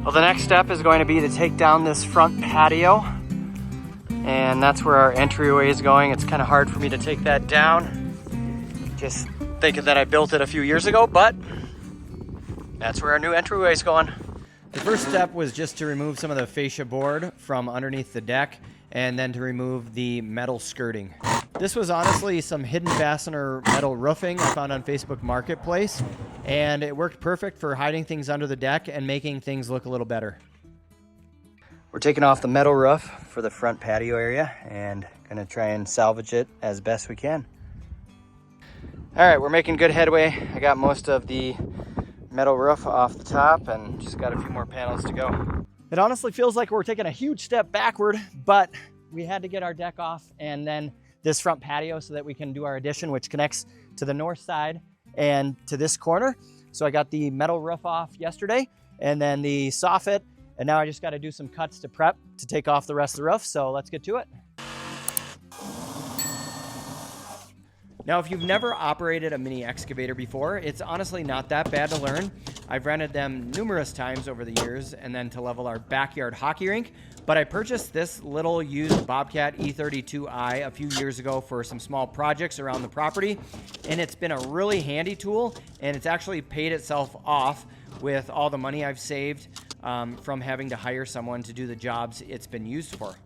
Well, the next step is going to be to take down this front patio, and that's where our entryway is going. It's kind of hard for me to take that down, just thinking that I built it a few years ago, but that's where our new entryway is going. The first step was just to remove some of the fascia board from underneath the deck, and then to remove the metal skirting. This was honestly some hidden fastener metal roofing I found on Facebook Marketplace, and it worked perfect for hiding things under the deck and making things look a little better. We're taking off the metal roof for the front patio area and gonna try and salvage it as best we can. All right, we're making good headway. I got most of the metal roof off the top and just got a few more panels to go. It honestly feels like we're taking a huge step backward, but we had to get our deck off and then this front patio so that we can do our addition, which connects to the north side and to this corner. So I got the metal roof off yesterday and then the soffit, and now I just got to do some cuts to prep to take off the rest of the roof. So let's get to it. Now, if you've never operated a mini excavator before, it's honestly not that bad to learn. I've rented them numerous times over the years and then to level our backyard hockey rink, but I purchased this little used Bobcat E32i a few years ago for some small projects around the property, and it's been a really handy tool, and it's actually paid itself off with all the money I've saved from having to hire someone to do the jobs it's been used for.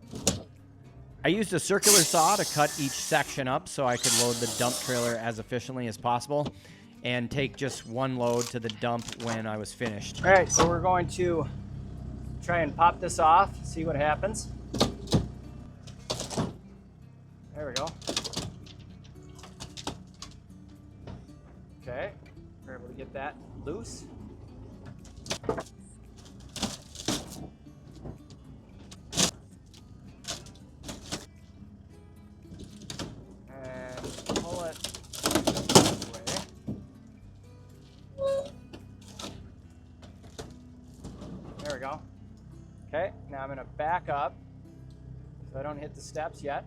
I used a circular saw to cut each section up so I could load the dump trailer as efficiently as possible and take just one load to the dump when I was finished. All right, so we're going to try and pop this off, see what happens. There we go. Okay, we're able to get that loose. There we go. Okay, now I'm going to back up so I don't hit the steps yet.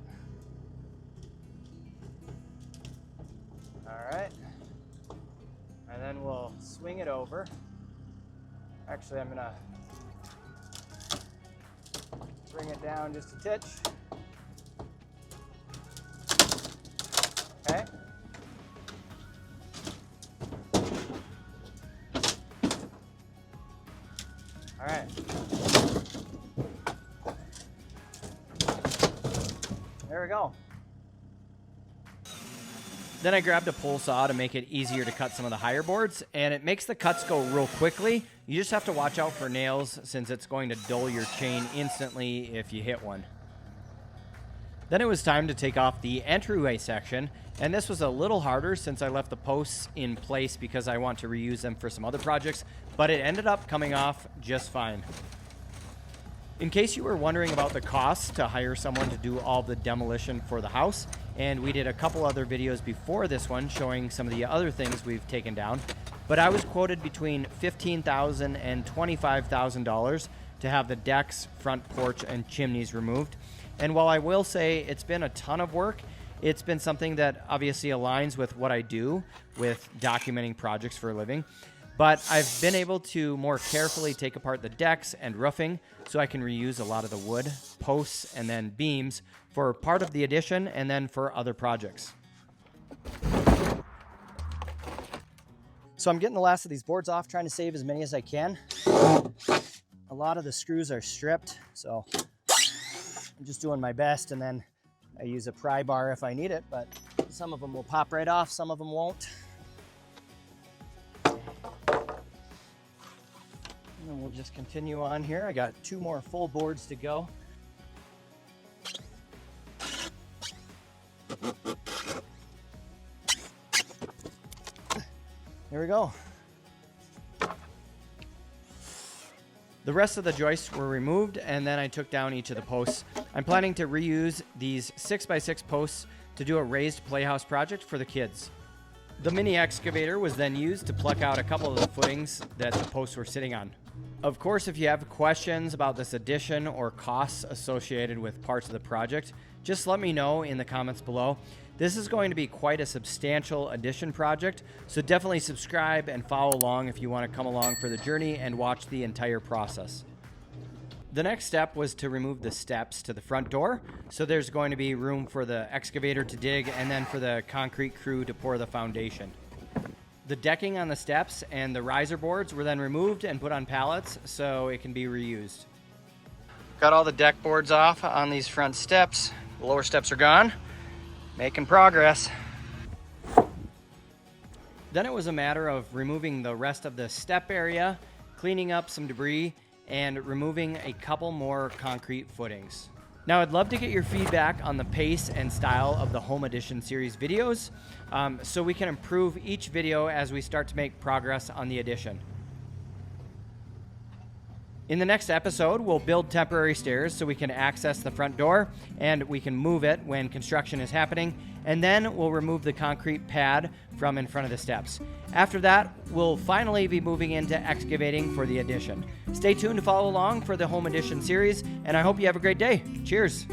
All right. And then we'll swing it over. Actually, I'm going to bring it down just a titch. Okay. All right. There we go. Then I grabbed a pole saw to make it easier to cut some of the higher boards, and it makes the cuts go real quickly. You just have to watch out for nails since it's going to dull your chain instantly if you hit one. Then it was time to take off the entryway section, and this was a little harder since I left the posts in place because I want to reuse them for some other projects, but it ended up coming off just fine. In case you were wondering about the costs to hire someone to do all the demolition for the house, and we did a couple other videos before this one showing some of the other things we've taken down, but I was quoted between $15,000 and $25,000 to have the decks, front porch, and chimneys removed. And while I will say it's been a ton of work, it's been something that obviously aligns with what I do with documenting projects for a living. But I've been able to more carefully take apart the decks and roofing so I can reuse a lot of the wood, posts, and then beams for part of the addition and then for other projects. So I'm getting the last of these boards off, trying to save as many as I can. A lot of the screws are stripped, so I'm just doing my best, and then I use a pry bar if I need it, but some of them will pop right off, some of them won't. And then we'll just continue on here. I got 2 more full boards to go. There we go. The rest of the joists were removed, and then I took down each of the posts. I'm planning to reuse these 6x6 posts to do a raised playhouse project for the kids. The mini excavator was then used to pluck out a couple of the footings that the posts were sitting on. Of course, if you have questions about this addition or costs associated with parts of the project, just let me know in the comments below. This is going to be quite a substantial addition project, so definitely subscribe and follow along if you want to come along for the journey and watch the entire process. The next step was to remove the steps to the front door, so there's going to be room for the excavator to dig and then for the concrete crew to pour the foundation. The decking on the steps and the riser boards were then removed and put on pallets so it can be reused. Got all the deck boards off on these front steps. The lower steps are gone. Making progress. Then it was a matter of removing the rest of the step area, cleaning up some debris, and removing a couple more concrete footings. Now I'd love to get your feedback on the pace and style of the Home Edition series videos so we can improve each video as we start to make progress on the addition. In the next episode, we'll build temporary stairs so we can access the front door and we can move it when construction is happening, and then we'll remove the concrete pad from in front of the steps. After that, we'll finally be moving into excavating for the addition. Stay tuned to follow along for the Home Edition series, and I hope you have a great day. Cheers!